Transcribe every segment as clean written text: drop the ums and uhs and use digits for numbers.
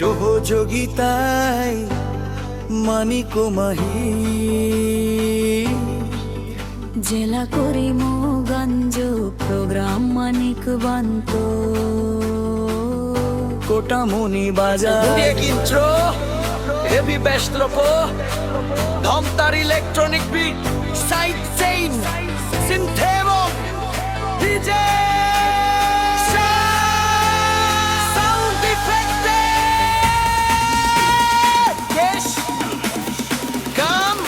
সহযোগিতায় মানিক মাহি, জেলা করিমগঞ্জ প্রোগ্রাম মানিক বান্ত, কোটামনি বাজার intro, heavy bass tropo, Domtar electronic beat, side chain, Synthemo, DJ, sound effect, yes, come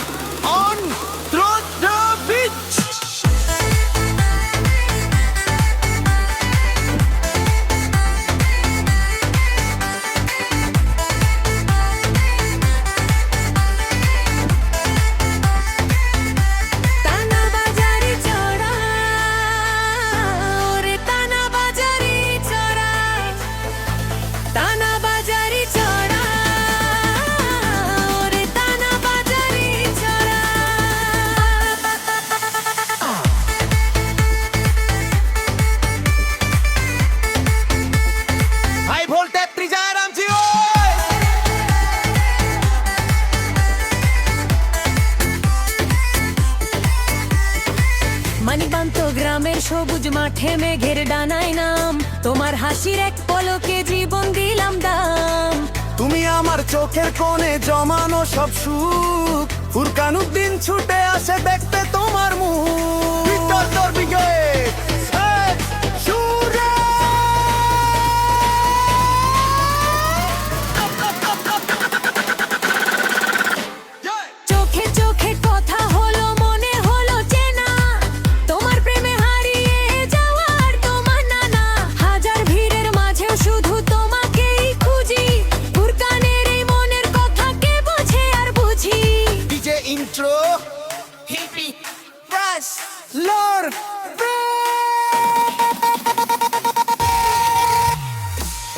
on through the beat. মানিকবান্ত গ্রামের সবুজ মাঠে মেঘের ডানায় নাম, তোমার হাসির এক পলকে জীবন দিলাম দাম। তুমি আমার চোখের কোণে জমানো সব সুখ, ফুরকানুদ্দিন ছুটে আসে দেখতে তোমার মুখ। চোখে চোখে কথা হলো, মনে হলো চেনা, তোমার প্রেমে হারিয়ে যাওয়ার তোমার নানা। হাজার ভিড়ের মাঝেও শুধু তোমাকেই খুঁজি, ফুরকানের এই মনের কথা কে বোঝে আর বুঝি। DJ intro, hippie, press, lord,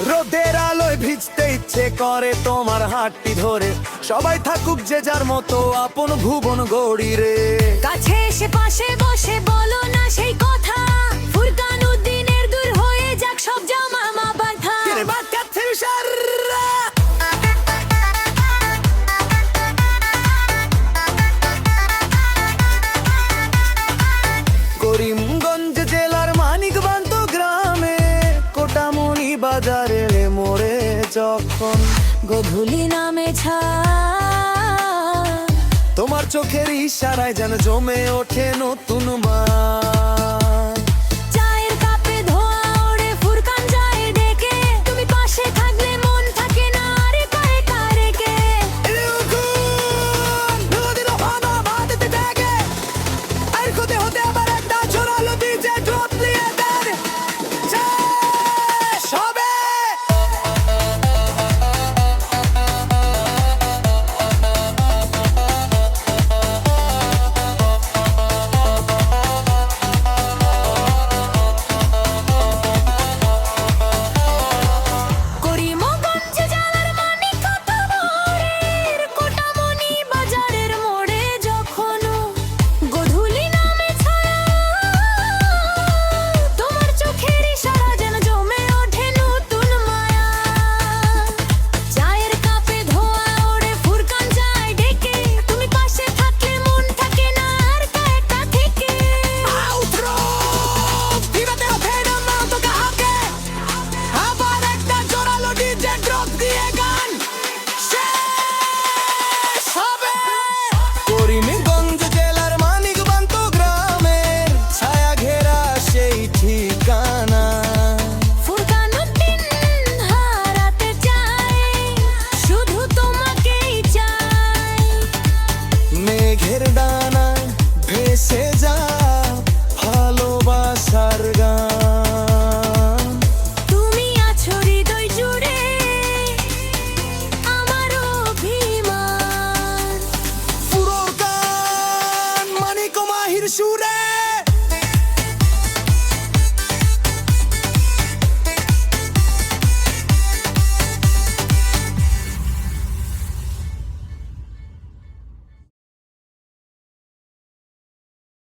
রোদের আলোয় ভিজতে ইচ্ছে করে তোমার হাতটি ধরে, সবাই থাকুক যে যার মতো আপন ভুবন গড়ি রে। কাছে এসে পাশে বসে বলো না সেই কথা, ফুরকানুদ্দিনের দূর হয়ে যাক সব জামা বাঁধা। করিমগঞ্জ জেলার মানিকবান্ত গ্রামে কোটামনি বাজারে মোড়ে যখন গধূলি নামে ছা, তোমার চোখের ইশারায় যেন জমে ওঠে নতুন মা। চায়ের কাপে ধোয়া ওড়ে, ফুরকান যায় ডেকে, তুমি পাশে থাকলে মন থাকে না আর কারে কারে কে। করিমগঞ্জ জেলার মানিকবান্ত মোড়ের কোটামনি বাজারের মোড়ে যখন গধূলি নামে ছায়া, তোমার চোখের ইশারা যেন জমে ওঠে নতুন মায়া। চায়ের কাপে ধোয়া ওড়ে, ফুরকান যায় ডেকে, তুমি পাশে থাকলে মন থাকে না আর একা থেকে। আবার একটা জোরালো ডিজে ড্রপ দিয়ে গান শেষ হবে। করিমগঞ্জ জেলার মানিকবান্ত গ্রামের ছায়া ঘেরা সেই ঠিকানা, ফুরকানুদ্দিন হারাতে চায়, শুধু তোমাকেই চায়। মেঘের ডানা ভেসে যা ভালোবাসার গান। তুমি আছো হৃদয় জুড়ে, আমার অভিমান। পুরো গান মানিক মাহির সুরে।